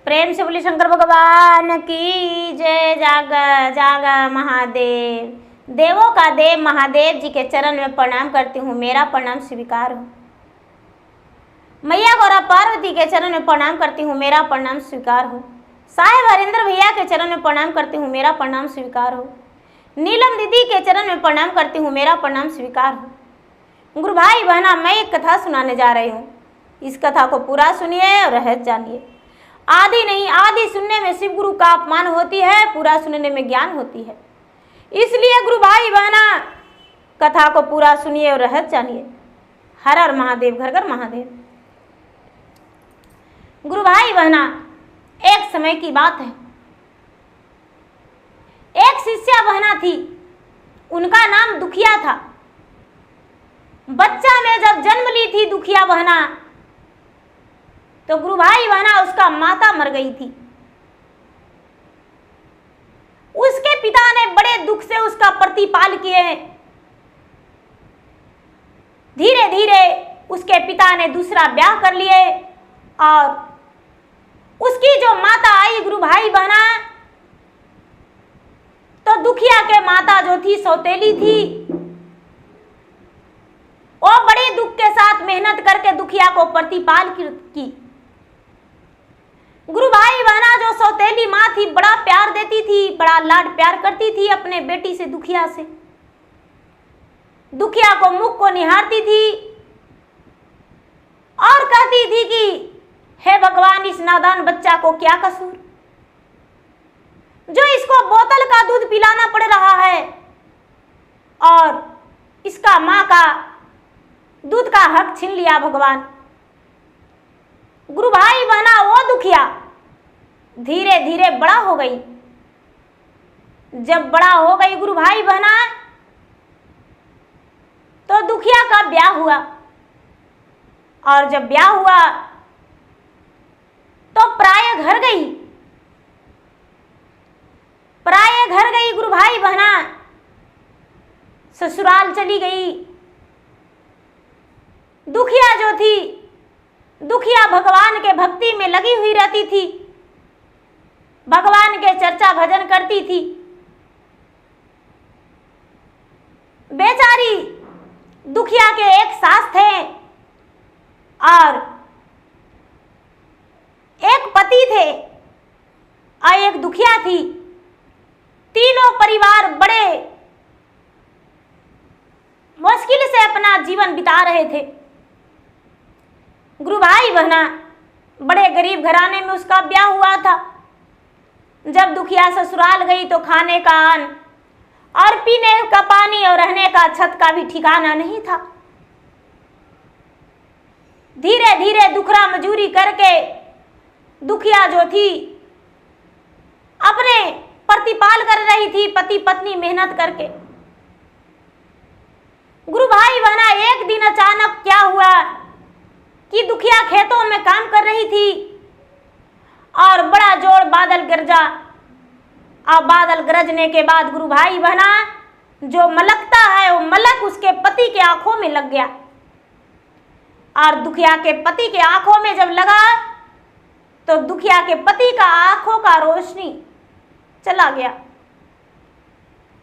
प्रेम से बोले शंकर भगवान की जय। जागा जागा महादेव। देवों का देव महादेव जी के चरण में प्रणाम करती हूँ, मेरा प्रणाम स्वीकार हो। मैया गौरा पार्वती के चरण में प्रणाम करती हूँ, मेरा प्रणाम स्वीकार हो। साहेब हरिंद्र भैया के चरण में प्रणाम करती हूँ, मेरा प्रणाम स्वीकार हो। नीलम दीदी के चरण में प्रणाम करती हूँ, मेरा प्रणाम स्वीकार हो। गुरु भाई बहना, मैं एक कथा सुनाने जा रही हूँ, इस कथा को पूरा सुनिए और रहस्य जानिए। आदि नहीं, आदि सुनने में शिव गुरु का अपमान होती है, पूरा सुनने में ज्ञान होती है। इसलिए गुरु भाई बहना, कथा को पूरा सुनिए और रहस्य जानिए। हर हर महादेव, घर घर महादेव। गुरु भाई बहना, एक समय की बात है। एक शिष्या बहना थी, उनका नाम दुखिया था। बच्चा में जब जन्म ली थी दुखिया बहना, तो गुरु भाई बहना उसका माता मर गई थी। उसके पिता ने बड़े दुख से उसका प्रतिपाल किए। धीरे धीरे उसके पिता ने दूसरा ब्याह कर लिए और उसकी जो माता आई गुरु भाई बहना, तो दुखिया के माता जो थी सौतेली थी। वो बड़े दुख के साथ मेहनत करके दुखिया को प्रतिपाल की। गुरु भाई बहना, जो सौतेली माँ थी बड़ा प्यार देती थी, बड़ा लाड प्यार करती थी अपने बेटी से, दुखिया से। दुखिया को मुख को निहारती थी और कहती थी कि हे भगवान, इस नादान बच्चा को क्या कसूर, जो इसको बोतल का दूध पिलाना पड़ रहा है और इसका माँ का दूध का हक छीन लिया भगवान। गुरु भाई बहना, वो दुखिया धीरे धीरे बड़ा हो गई। जब बड़ा हो गई गुरु भाई बहना, तो दुखिया का ब्याह हुआ। और जब ब्याह हुआ तो पराये घर गई। पराये घर गई गुरु भाई बहना, ससुराल चली गई। दुखिया जो थी, दुखिया भगवान के भक्ति में लगी हुई रहती थी, भगवान के चर्चा भजन करती थी। बेचारी दुखिया के एक सास थे और एक पति थे और एक दुखिया थी। तीनों परिवार बड़े मुश्किल से अपना जीवन बिता रहे थे। गुरु भाई बहना, बड़े गरीब घराने में उसका ब्याह हुआ था। जब दुखिया ससुराल गई तो खाने का अन्न और पीने का पानी और रहने का छत का भी ठिकाना नहीं था। धीरे धीरे दुखरा मजूरी करके दुखिया जो थी अपने प्रतिपाल कर रही थी, पति पत्नी मेहनत करके। गुरु भाई बहना, एक दिन अचानक क्या हुआ कि दुखिया खेतों में काम कर रही थी और बड़ा जोर बादल गरजा। और बादल गरजने के बाद गुरु भाई बहना, जो मलकता है वो मलक उसके पति के आंखों में लग गया। और दुखिया के पति के आंखों में जब लगा तो दुखिया के पति का आंखों का रोशनी चला गया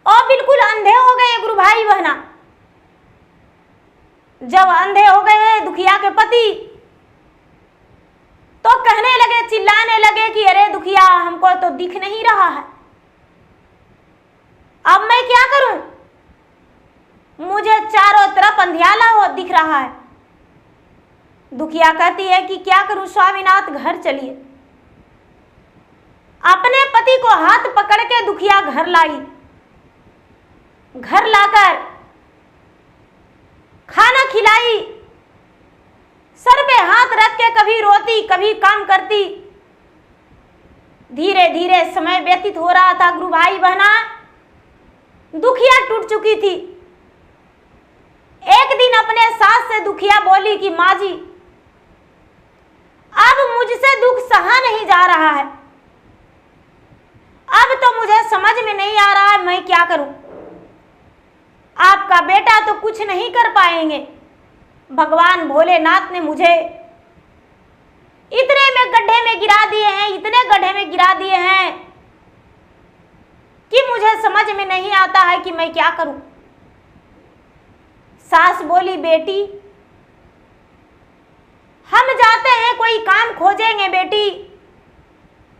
और बिल्कुल अंधे हो गए गुरु भाई बहना। जब अंधे हो गए दुखिया के पति, तो कहने लगे, चिल्लाने लगे कि अरे दुखिया, हमको तो दिख नहीं रहा है, अब मैं क्या करूं, मुझे चारों तरफ अंधियाला हो दिख रहा है। दुखिया कहती है कि क्या करूं स्वामीनाथ, घर चलिए। अपने पति को हाथ पकड़ के दुखिया घर लाई। घर लाकर खाना खिलाई, सर पे हाथ रख के कभी रोती कभी काम करती। धीरे धीरे समय व्यतीत हो रहा था गुरु भाई बहना, दुखिया टूट चुकी थी। एक दिन अपने सास से दुखिया बोली कि माँ जी, अब मुझसे दुख सहा नहीं जा रहा है, अब तो मुझे समझ में नहीं आ रहा है मैं क्या करूं। आपका बेटा तो कुछ नहीं कर पाएंगे, भगवान भोलेनाथ ने मुझे इतने में गड्ढे में गिरा दिए हैं, इतने समझ में नहीं आता है कि मैं क्या करूं। सास बोली, बेटी हम जाते हैं, कोई काम खोजेंगे बेटी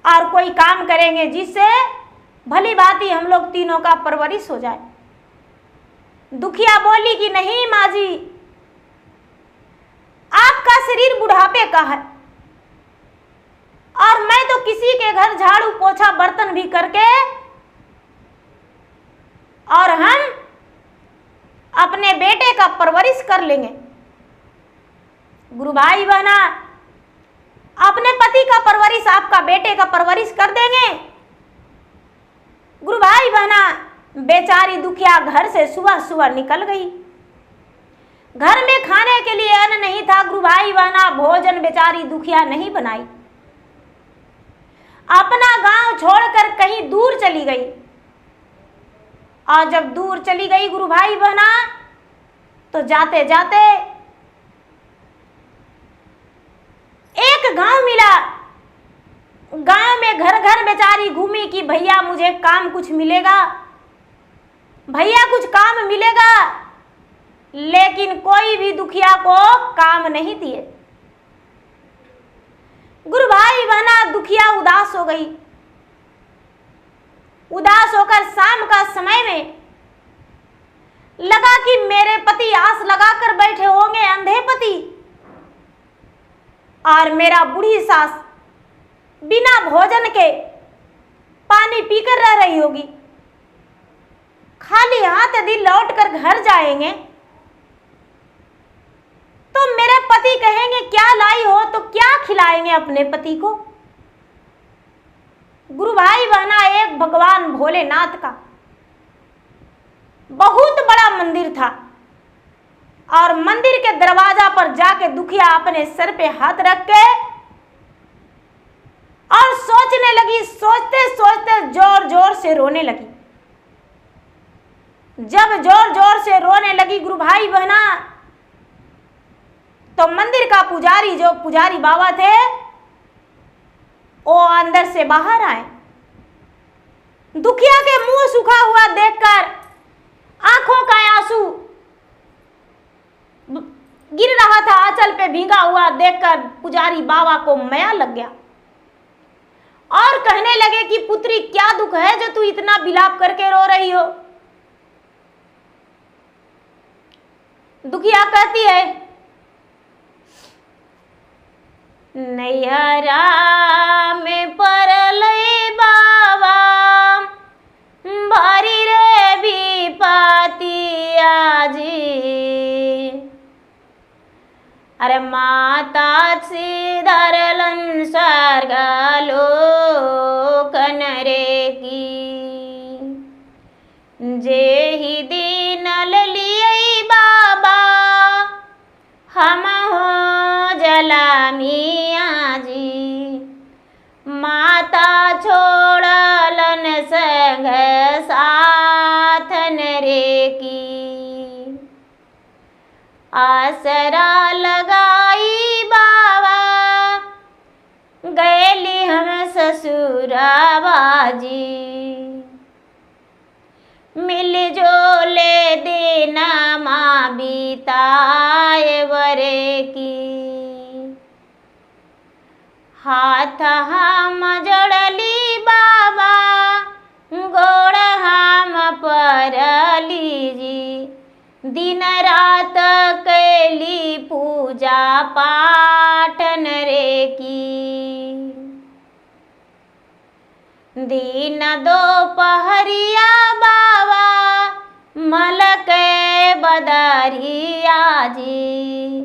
और कोई काम करेंगे जिससे भली भांति हम लोग तीनों का परवरिश हो जाए। दुखिया बोली कि नहीं माँ जी, आपका शरीर बुढ़ापे का है और मैं तो किसी के घर झाड़ू पोछा बर्तन भी करके और हम अपने बेटे का परवरिश कर लेंगे। गुरु भाई बहना, अपने पति का परवरिश आपका बेटे का परवरिश कर देंगे। गुरु भाई बहना, बेचारी दुखिया घर से सुबह सुबह निकल गई। घर में खाने के लिए अन्न नहीं था। गुरु भाई बहना, भोजन बेचारी दुखिया नहीं बनाई, अपना गांव छोड़कर कहीं दूर चली गई। और जब दूर चली गई गुरु भाई बहना, तो जाते जाते एक गांव मिला। गांव में घर घर बेचारी घूमी कि भैया मुझे काम कुछ मिलेगा, भैया कुछ काम मिलेगा, लेकिन कोई भी दुखिया को काम नहीं दिए। गुरु भाई बहना, दुखिया उदास हो गई। उदास होकर शाम का समय में लगा कि मेरे पति आस लगाकर बैठे होंगे, अंधे पति, और मेरा बूढ़ी सास बिना भोजन के पानी पीकर रह रही होगी। खाली हाथ यदि लौट कर घर जाएंगे तो मेरे पति कहेंगे क्या लाई हो, तो क्या खिलाएंगे अपने पति को। गुरु भाई बहना, एक भगवान भोलेनाथ का बहुत बड़ा मंदिर था और मंदिर के दरवाजा पर जाके दुखिया अपने सर पे हाथ रख के और सोचने लगी। सोचते सोचते जोर जोर से रोने लगी। जब जोर जोर से रोने लगी गुरु भाई बहना, तो मंदिर का पुजारी, जो पुजारी बाबा थे, वो अंदर से बाहर आए। दुखिया के मुंह सूखा हुआ देखकर, आंखों का आंसू गिर रहा था, आंचल पे भींगा हुआ देखकर पुजारी बाबा को माया लग गया और कहने लगे कि पुत्री, क्या दुख है जो तू इतना विलाप करके रो रही हो। दुखिया कहती है, नैहरा में परलई बाबा, भारी रे विपतिया जी। अरे माता श्रीधरलन स्वर्ग लोकन रे की, जे ही दीन ललियई बाबा, हम हो जला मिया जी। माता छोड़लन संग साथन रे की, आसरा लगाई बाबा, गैली हम ससुराबा जी। मिल जो ले देना माँ बीताए वरे की, हाथ हम जोड़ली बाबा, गोड़ हम परली जी। दिन रात कैली पूजा पाठन रे की, दिन दोपहरिया बाबा, मलक बदरिया जी।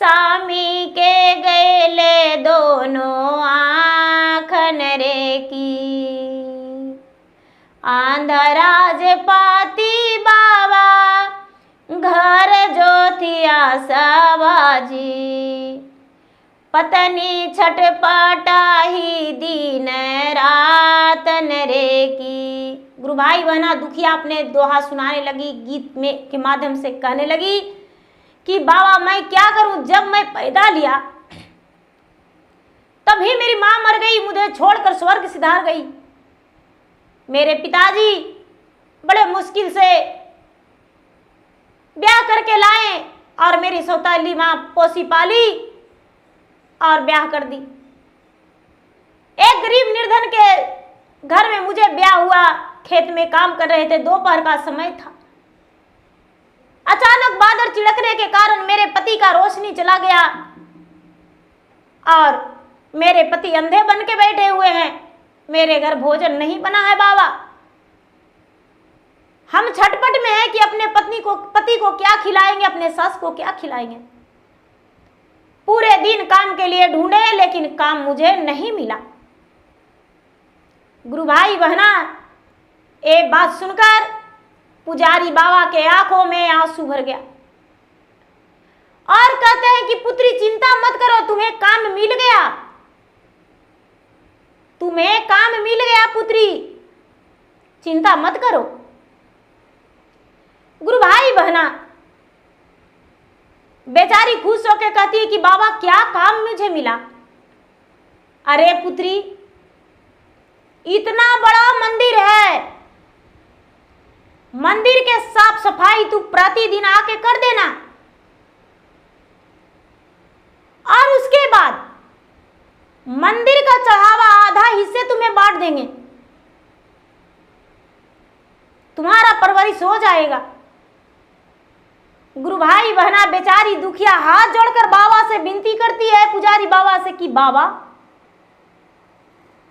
स्वामी के गैले दोनों आँखन रे की, आंधराज पाती बाबा, घर जोथिया सवाजी। पत्नी छटपटाही दिन रातन रे की। गुरु भाई बहना, दुखिया अपने दोहा सुनाने लगी, गीत में के माध्यम से कहने लगी कि बाबा मैं क्या करूं, जब मैं पैदा लिया तभी मेरी माँ मर गई, मुझे छोड़कर स्वर्ग सिधार गई। मेरे पिताजी बड़े मुश्किल से ब्याह करके लाए और मेरी सौतेली माँ पोसी पाली और ब्याह कर दी। एक गरीब निर्धन के घर में मुझे ब्याह हुआ। खेत में काम कर रहे थे, दोपहर का समय था। अचानक बादल छिड़कने के कारण मेरे पति का रोशनी चला गया और मेरे पति अंधे बन के बैठे हुए हैं। मेरे घर भोजन नहीं बना है बाबा। हम छटपट में हैं कि अपने पति को क्या खिलाएंगे, अपने सास को क्या खिलाएंगे। पूरे दिन काम के लिए ढूंढे लेकिन काम मुझे नहीं मिला। गुरु भाई बहना, एक बात सुनकर पुजारी बाबा के आंखों में आंसू भर गया और कहते हैं कि पुत्री चिंता मत करो, तुम्हें काम मिल गया, तुम्हें काम मिल गया पुत्री, चिंता मत करो। गुरु भाई बहना, बेचारी खुश होकर कहती है कि बाबा क्या काम मुझे मिला। अरे पुत्री, इतना बड़ा मंदिर है, मंदिर के साफ सफाई तू प्रतिदिन आके कर देना और उसके बाद मंदिर का चढ़ावा आधा हिस्से तुम्हें बांट देंगे, तुम्हारा परवरिश हो जाएगा। गुरु भाई बहना, बेचारी दुखिया हाथ जोड़कर बाबा से विनती करती है, पुजारी बाबा से कि बाबा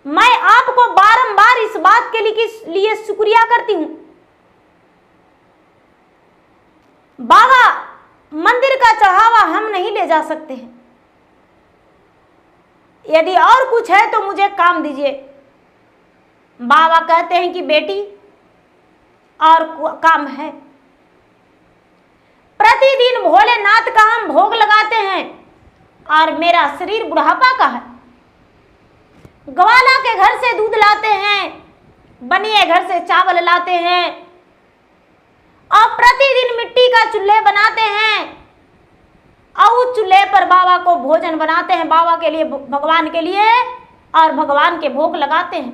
मैं आपको बारंबार इस बात के लिए शुक्रिया करती हूं। बाबा मंदिर का चढ़ावा हम नहीं ले जा सकते हैं, यदि और कुछ है तो मुझे काम दीजिए। बाबा कहते हैं कि बेटी और काम है। प्रतिदिन भोलेनाथ का हम भोग लगाते हैं और मेरा शरीर बुढ़ापा का है। ग्वाला के घर से दूध लाते हैं, बनिए घर से चावल लाते हैं और प्रतिदिन मिट्टी का चूल्हे बनाते हैं और उस चूल्हे पर बाबा को भोजन बनाते हैं, बाबा के लिए, भगवान के लिए, और भगवान के भोग लगाते हैं।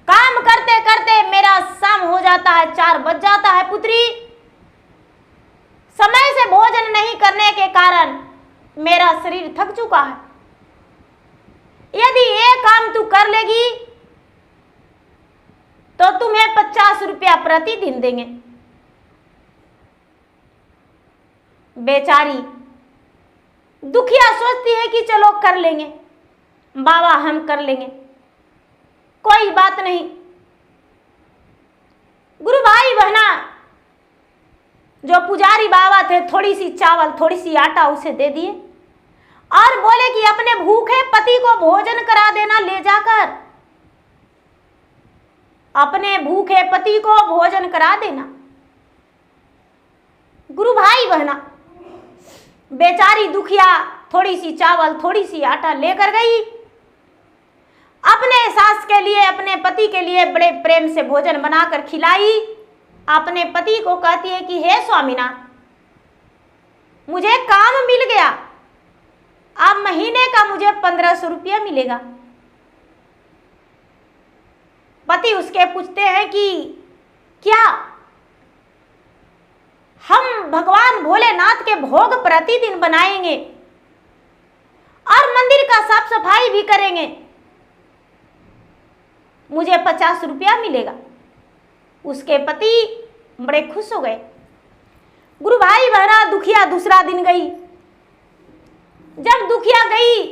काम करते करते मेरा शाम हो जाता है, 4 बज जाता है। पुत्री, समय से भोजन नहीं करने के कारण मेरा शरीर थक चुका है। यदि ये काम तू कर लेगी तो तुम्हें 50 रुपया प्रतिदिन देंगे। बेचारी दुखिया सोचती है कि चलो कर लेंगे बाबा, हम कर लेंगे, कोई बात नहीं। गुरु भाई बहना, जो पुजारी बाबा थे, थोड़ी सी चावल थोड़ी सी आटा उसे दे दिए और बोले कि अपने भूखे पति को भोजन करा देना, ले जाकर अपने भूखे पति को भोजन करा देना। गुरु भाई बहना, बेचारी दुखिया थोड़ी सी चावल थोड़ी सी आटा लेकर गई, अपने सास के लिए, अपने पति के लिए बड़े प्रेम से भोजन बनाकर खिलाई। अपने पति को कहती है कि हे स्वामीनाथ, मुझे काम मिल गया, अब महीने का मुझे 1500 रुपया मिलेगा। पति उसके पूछते हैं कि क्या हम भगवान भोलेनाथ के भोग प्रतिदिन बनाएंगे और मंदिर का साफ सफाई भी करेंगे, मुझे 50 रुपया मिलेगा। उसके पति बड़े खुश हो गए। गुरु भाई बहना, दुखिया दूसरा दिन गई। जब दुखिया गई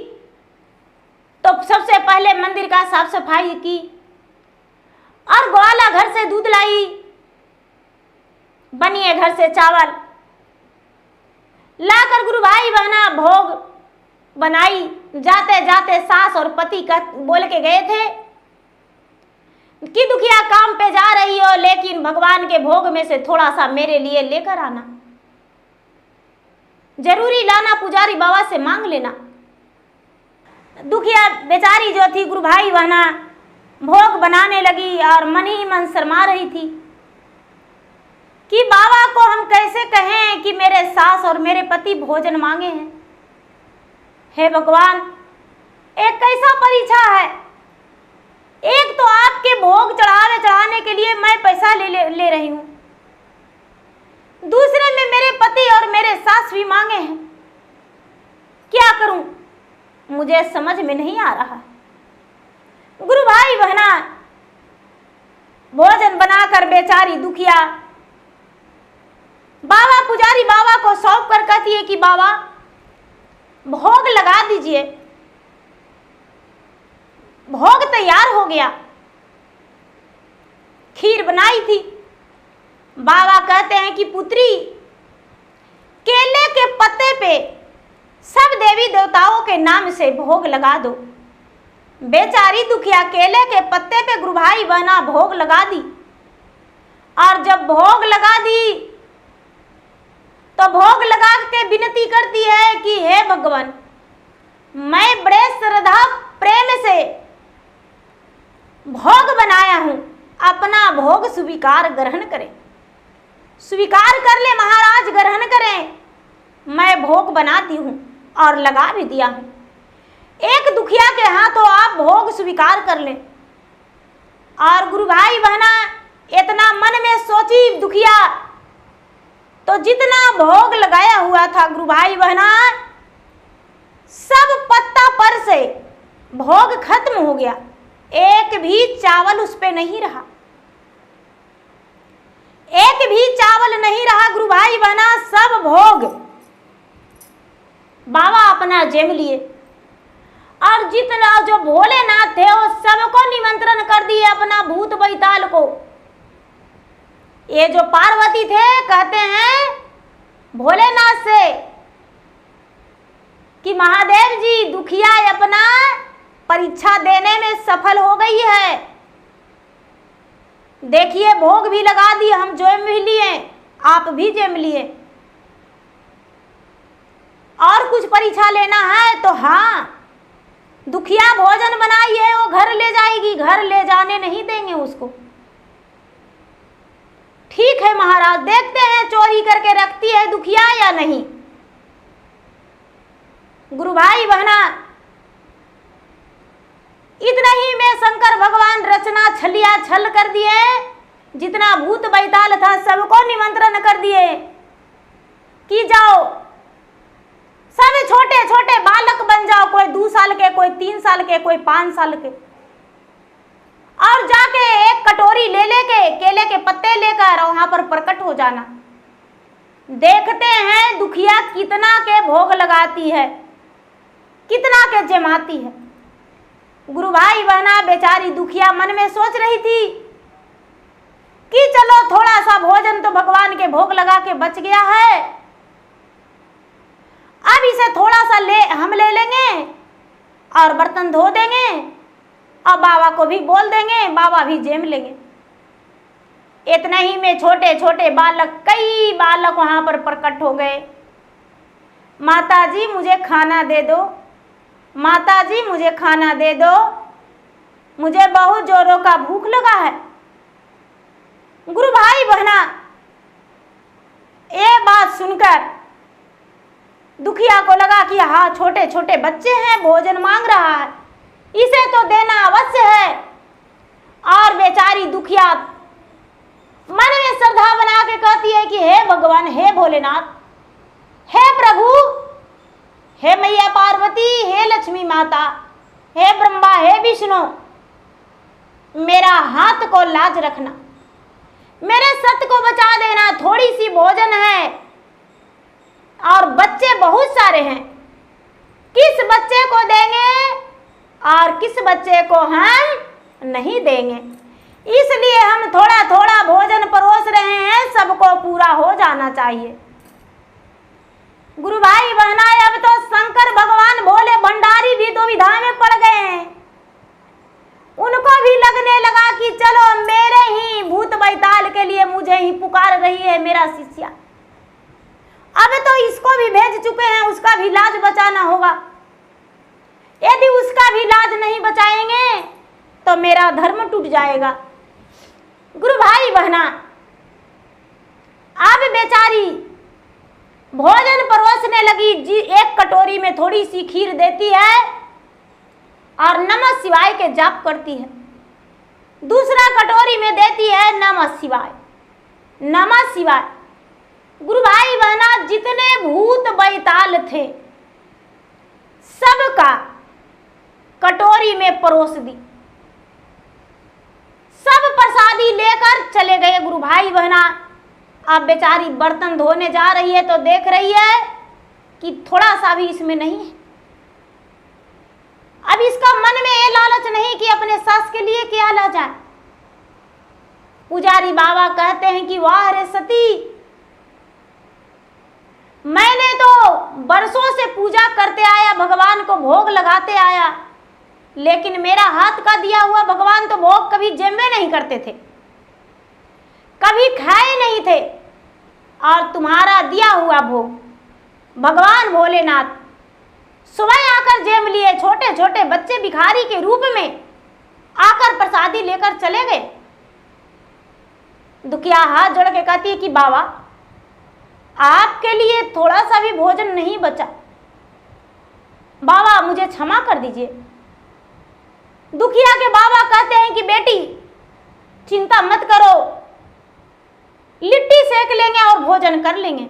तो सबसे पहले मंदिर का साफ सफाई की और ग्वाला घर से दूध लाई, बनिए घर से चावल लाकर गुरु भाई बहना भोग बनाई। जाते जाते सास और पति का बोल के गए थे कि दुखिया काम पे जा रही हो, लेकिन भगवान के भोग में से थोड़ा सा मेरे लिए लेकर आना, जरूरी लाना, पुजारी बाबा से मांग लेना। दुखिया बेचारी जो थी, गुरु भाई बहना, भोग बनाने लगी और मन ही मन शर्मा रही थी कि बाबा को हम कैसे कहें कि मेरे सास और मेरे पति भोजन मांगे हैं। हे भगवान, एक कैसा परीक्षा है। एक तो आपके भोग चढ़ाने के लिए मैं पैसा जगह ले रही हूँ। दूसरे में मेरे पति और मेरे सास भी मांगे हैं। क्या करूं, मुझे समझ में नहीं आ रहा। गुरु भाई बहना, भोजन बनाकर बेचारी दुखिया बाबा पुजारी बाबा को सौंप कर कहती है कि बाबा भोग लगा दीजिए। भोग तैयार हो गया, खीर बनाई थी। बाबा कहते हैं कि पुत्री, केले के पत्ते पे सब देवी देवताओं के नाम से भोग लगा दो। बेचारी दुखिया केले के पत्ते पे गुरु भाई बहना भोग लगा दी। और जब भोग लगा दी तो भोग लगा के विनती करती है कि हे भगवान, मैं बड़े श्रद्धा प्रेम से भोग बनाया हूं, अपना भोग स्वीकार ग्रहण करें। स्वीकार कर ले महाराज, ग्रहण करें। मैं भोग बनाती हूं और लगा भी दिया हूं। एक दुखिया के हाथों आप भोग स्वीकार कर लें। और गुरु भाई बहना इतना मन में सोची दुखिया, तो जितना भोग लगाया हुआ था गुरु भाई बहना, सब पत्ता पर से भोग खत्म हो गया। एक भी चावल उस पे नहीं रहा, एक भी चावल नहीं रहा गुरु भाई बहना। सब भोग बाबा अपना जेब लिए। और जितना जो भोलेनाथ थे वो सबको निमंत्रण कर दिए अपना भूत बैताल को। ये जो पार्वती थे कहते हैं भोलेनाथ से कि महादेव जी दुखिया अपना परीक्षा देने में सफल हो गई है। देखिए भोग भी लगा दिए, हम जेब भी लिए, आप भी जेब लिए। और कुछ परीक्षा लेना है तो हाँ, दुखिया भोजन बनाई है वो घर ले जाएगी, घर ले जाने नहीं देंगे उसको। ठीक है महाराज, देखते हैं चोरी करके रखती है दुखिया या नहीं। गुरु भाई बहना, इतना ही में शंकर भगवान रचना छलिया छल कर दिए। जितना भूत बैताल था सबको निमंत्रण कर दिए कि जाओ, सब छोटे छोटे बालक बन जाओ, कोई 2 साल के, कोई 3 साल के, कोई 5 साल के। और जाके एक कटोरी ले लेके केले के पत्ते लेकर वहां पर प्रकट हो जाना। देखते हैं दुखिया कितना के भोग लगाती है, कितना के जमाती है। गुरु भाई बहना बेचारी दुखिया मन में सोच रही थी कि चलो थोड़ा सा भोजन तो भगवान के भोग लगा के बच गया है, अब इसे थोड़ा सा हम ले लेंगे और बर्तन धो देंगे और बाबा को भी बोल देंगे, बाबा भी जेम लेंगे। इतना ही में छोटे छोटे बालक, कई बालक वहां पर प्रकट हो गए। माता जी मुझे खाना दे दो, माता जी मुझे खाना दे दो, मुझे बहुत जोरों का भूख लगा है। गुरु भाई बहना ये बात सुनकर दुखिया को लगा कि हाँ छोटे छोटे बच्चे हैं, भोजन मांग रहा है, इसे तो देना अवश्य है। और बेचारी दुखिया मन में श्रद्धा बना के कहती है कि हे भगवान, हे भोलेनाथ, हे प्रभु, हे मैया पार्वती, हे लक्ष्मी माता, हे ब्रह्मा, हे विष्णु, मेरा हाथ को लाज रखना, मेरे सत को बचा देना। थोड़ी सी भोजन है और बच्चे बहुत सारे हैं, किस बच्चे को देंगे और किस बच्चे को हम नहीं देंगे, इसलिए हम थोड़ा थोड़ा भोजन परोस रहे हैं, सबको पूरा हो जाना चाहिए। गुरु भाई बहना अब तो शंकर भगवान भोले भंडारी भी दुविधा में पड़ गए हैं। उनको भी लगने लगा कि चलो मेरे ही भूत बैताल के लिए मुझे ही पुकार रही है मेरा शिष्या, अब तो इसको भी भेज चुके हैं, उसका भी लाज बचाना होगा। यदि उसका भी लाज नहीं बचाएंगे तो मेरा धर्म टूट जाएगा। गुरु भाई बहना अब बेचारी भोजन परोसने लगी जी। एक कटोरी में थोड़ी सी खीर देती है और नमः शिवाय के जाप करती है। दूसरा कटोरी में देती है नमः शिवाय, नमः शिवाय। गुरु भाई बहना, जितने भूत बैताल थे सबका कटोरी में परोस दी, सब प्रसादी लेकर चले गए। गुरु भाई बहना, अब बेचारी बर्तन धोने जा रही है तो देख रही है कि थोड़ा सा भी इसमें नहीं है। अब इसका मन में ये लालच नहीं कि अपने सास के लिए क्या ला जाए। पुजारी बाबा कहते हैं कि वाह रे सती, मैंने तो बरसों से पूजा करते आया, भगवान को भोग लगाते आया, लेकिन मेरा हाथ का दिया हुआ भगवान तो भोग कभी जमे नहीं करते थे, कभी खाए नहीं थे, और तुम्हारा दिया हुआ भोग भगवान भोलेनाथ सुबह आकर जेम लिए। छोटे छोटे बच्चे भिखारी के रूप में आकर प्रसादी लेकर चले गए। दुखिया हाथ जोड़ के कहती है कि बाबा, आपके लिए थोड़ा सा भी भोजन नहीं बचा, बाबा मुझे क्षमा कर दीजिए। दुखिया के बाबा कहते हैं कि बेटी चिंता मत करो, लिट्टी सेक लेंगे और भोजन कर लेंगे।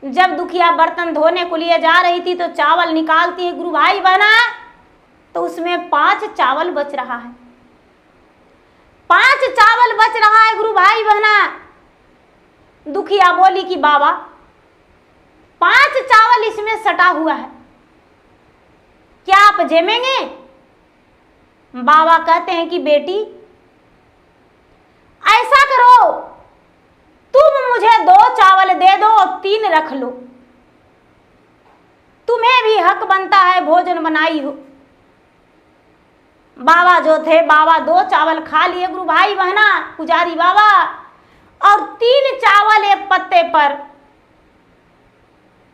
जब दुखिया बर्तन धोने को लिए जा रही थी तो चावल निकालती है गुरु भाई बहना, तो उसमें 5 चावल बच रहा है, 5 चावल बच रहा है गुरु भाई बहना। दुखिया बोली कि बाबा 5 चावल इसमें सटा हुआ है, क्या आप जमेंगे? बाबा कहते हैं कि बेटी ऐसा करो, तुम मुझे 2 चावल दे दो और 3 रख लो, तुम्हें भी हक बनता है, भोजन बनाई हो। बाबा जो थे, बाबा 2 चावल खा लिए गुरु भाई बहना, पुजारी बाबा, और 3 चावल एक पत्ते पर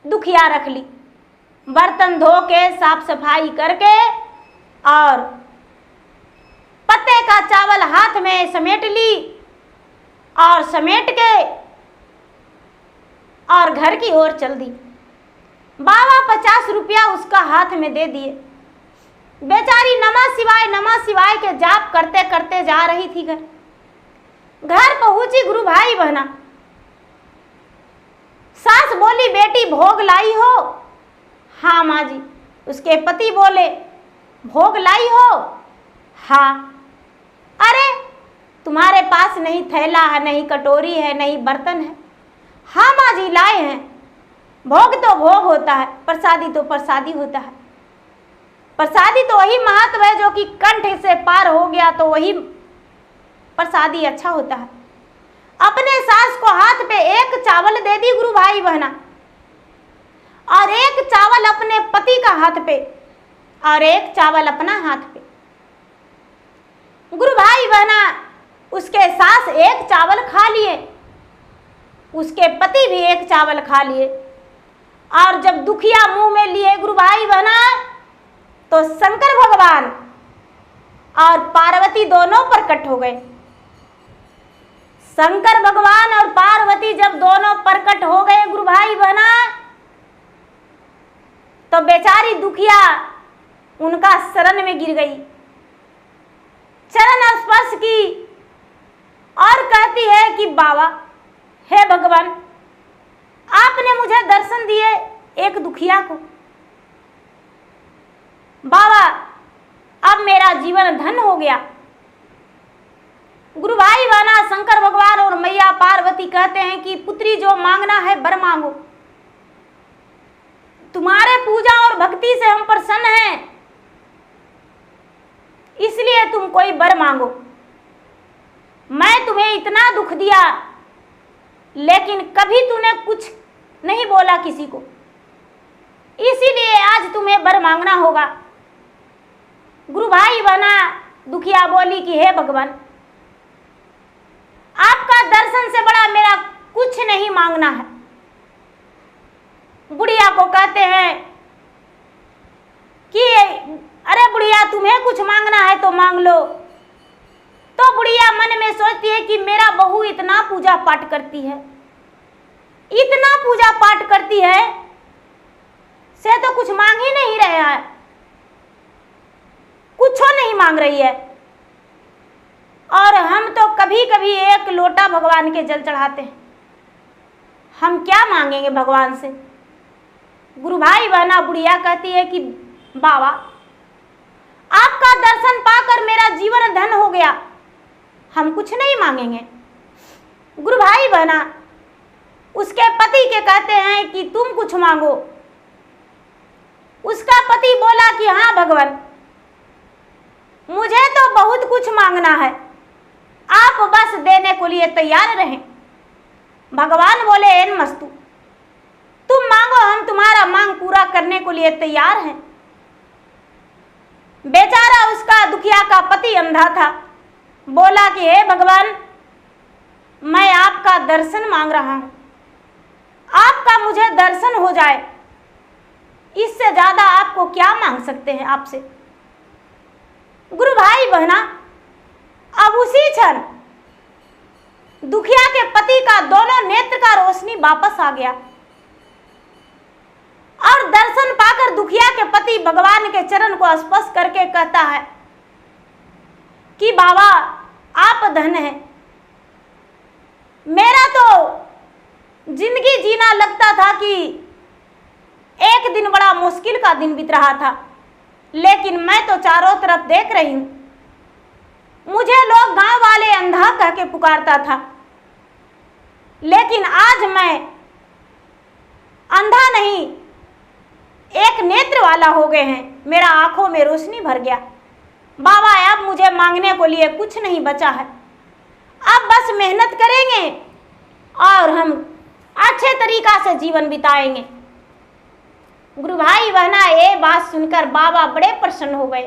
दुखिया रख ली। बर्तन धो के साफ सफाई करके और पत्ते का चावल हाथ में समेट ली, और समेट के और घर की ओर चल दी। बाबा 50 रुपया उसका हाथ में दे दिए। बेचारी नमः शिवाय के जाप करते करते जा रही थी घर पहुंची गुरु भाई बहना। सास बोली बेटी भोग लाई हो? हाँ माँ जी। उसके पति बोले भोग लाई हो? हाँ। अरे तुम्हारे पास नहीं थैला है, नहीं कटोरी है, नहीं बर्तन है? हाँ माँ जी लाए हैं। भोग तो भोग होता है, प्रसादी तो प्रसादी होता है। प्रसादी तो वही महत्व है जो कि कंठ से पार हो गया तो वही प्रसादी अच्छा होता है। अपने सास को हाथ पे 1 चावल दे दी गुरु भाई बहना, और 1 चावल अपने पति का हाथ पे, और 1 चावल अपना हाथ पे। गुरु भाई बहना, उसके सास 1 चावल खा लिए, उसके पति भी 1 चावल खा लिए, और जब दुखिया मुंह में लिए गुरु भाई बहना, तो शंकर भगवान और पार्वती दोनों प्रकट हो गए। शंकर भगवान और पार्वती जब दोनों प्रकट हो गए गुरु भाई बहना, तो बेचारी दुखिया उनका शरण में गिर गई, चरण स्पर्श की और कहती है कि बाबा हे भगवान, आपने मुझे दर्शन दिए एक दुखिया को। बाबा अब मेरा जीवन धन हो गया। गुरु भाई बहना, शंकर भगवान और मैया पार्वती कहते हैं कि पुत्री जो मांगना है वर मांगो, तुम्हारे पूजा और भक्ति से हम प्रसन्न हैं, इसलिए तुम कोई वर मांगो। मैं तुम्हें इतना दुख दिया लेकिन कभी तूने कुछ नहीं बोला किसी को, इसीलिए आज तुम्हें वर मांगना होगा। गुरु भाई बहना, दुखिया बोली कि हे भगवान, आपका दर्शन से बड़ा मेरा कुछ नहीं मांगना है। बुढ़िया को कहते हैं कि अरे बुढ़िया, तुम्हें कुछ मांगना है तो मांग लो। तो बुढ़िया मन में सोचती है कि मेरा बहू इतना पूजा पाठ करती है, इतना पूजा पाठ करती है, से तो कुछ मांग ही नहीं रहा है, कुछ नहीं मांग रही है। और हम तो कभी कभी एक लोटा भगवान के जल चढ़ाते हैं। हम क्या मांगेंगे भगवान से? गुरु भाई बहना बुढ़िया कहती है कि बाबा आपका दर्शन पाकर मेरा जीवन धन हो गया, हम कुछ नहीं मांगेंगे। गुरु भाई बहना उसके पति के कहते हैं कि तुम कुछ मांगो। उसका पति बोला कि हाँ भगवान, मुझे तो बहुत कुछ मांगना है, आप बस देने को लिए तैयार रहें। भगवान बोले एन मस्तु, तुम मांगो, हम तुम्हारा मांग पूरा करने को लिए तैयार हैं। बेचारा उसका दुखिया का पति अंधा था, बोला कि हे भगवान, मैं आपका दर्शन मांग रहा हूं, आपका मुझे दर्शन हो जाए, इससे ज्यादा आपको क्या मांग सकते हैं आपसे। गुरु भाई बहना अब उसी क्षण दुखिया के पति का दोनों नेत्र का रोशनी वापस आ गया और दर्शन पाकर दुखिया के पति भगवान के चरण को स्पर्श करके कहता है कि बाबा आप धन है। मेरा तो जिंदगी जीना लगता था कि एक दिन बड़ा मुश्किल का दिन बीत रहा था, लेकिन मैं तो चारों तरफ देख रही हूं, मुझे लोग गांव वाले अंधा कह के पुकारता था, लेकिन आज मैं अंधा नहीं, एक नेत्र वाला हो गए हैं, मेरा आंखों में रोशनी भर गया। बाबा अब मुझे मांगने को लिए कुछ नहीं बचा है, अब बस मेहनत करेंगे और हम अच्छे तरीका से जीवन बिताएंगे। गुरु भाई बहना ये बात सुनकर बाबा बड़े प्रसन्न हो गए।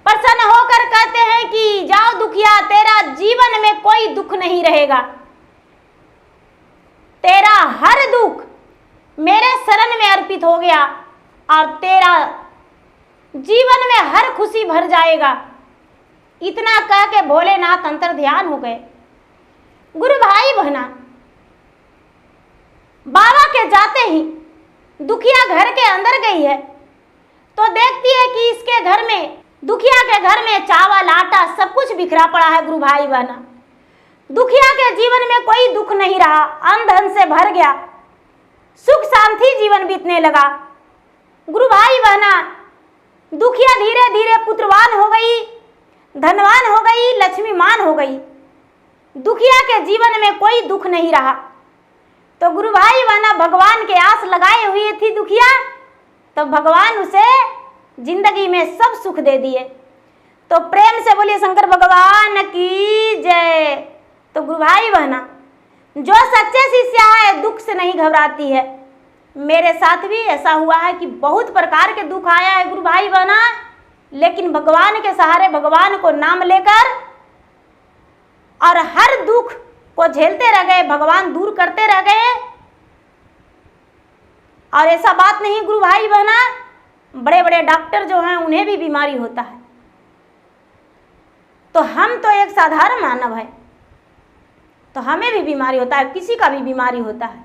प्रसन्न होकर कहते हैं कि जाओ दुखिया, तेरा जीवन में कोई दुख नहीं रहेगा, तेरा हर दुख मेरे शरण में अर्पित हो गया और तेरा जीवन में हर खुशी भर जाएगा। इतना कह के भोलेनाथ अंतर ध्यान हो गए। गुरु भाई बहना बाबा के जाते ही दुखिया घर के अंदर गई है तो देखती है कि इसके घर में, दुखिया के घर में चावल आटा सब कुछ बिखरा पड़ा है। गुरु भाई बहना दुखिया के जीवन में कोई दुख नहीं रहा, अन्न धन से भर गया, सुख शांति जीवन बीतने लगा। गुरु भाई बहना दुखिया धीरे धीरे पुत्रवान हो गई, धनवान हो गई, लक्ष्मीमान हो गई। दुखिया के जीवन में कोई दुख नहीं रहा। तो गुरु भाई बहना भगवान के आस लगाए हुई थी दुखिया, तो भगवान उसे जिंदगी में सब सुख दे दिए। तो प्रेम से बोलिए शंकर भगवान की जय। तो गुरु भाई बहना जो सच्चे शिष्या है दुख से नहीं घबराती है। मेरे साथ भी ऐसा हुआ है कि बहुत प्रकार के दुख आया है गुरु भाई बहना, लेकिन भगवान के सहारे, भगवान को नाम लेकर और हर दुख को झेलते रह गए, भगवान दूर करते रह गए। और ऐसा बात नहीं गुरु भाई बहना, बड़े बड़े डॉक्टर जो हैं उन्हें भी बीमारी होता है, तो हम तो एक साधारण मानव है, तो हमें भी बीमारी होता है, किसी का भी बीमारी होता है।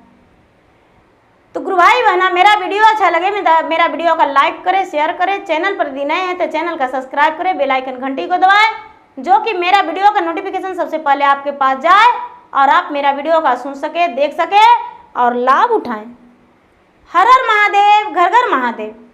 तो गुरु भाई बहना मेरा वीडियो अच्छा लगे मेरा वीडियो का लाइक करें, शेयर करें, चैनल पर यदि नए हैं तो चैनल का सब्सक्राइब करें, बेल आइकन घंटी को दबाएं, जो कि मेरा वीडियो का नोटिफिकेशन सबसे पहले आपके पास जाए और आप मेरा वीडियो का सुन सके, देख सके और लाभ उठाएं। हर हर महादेव, घर घर महादेव।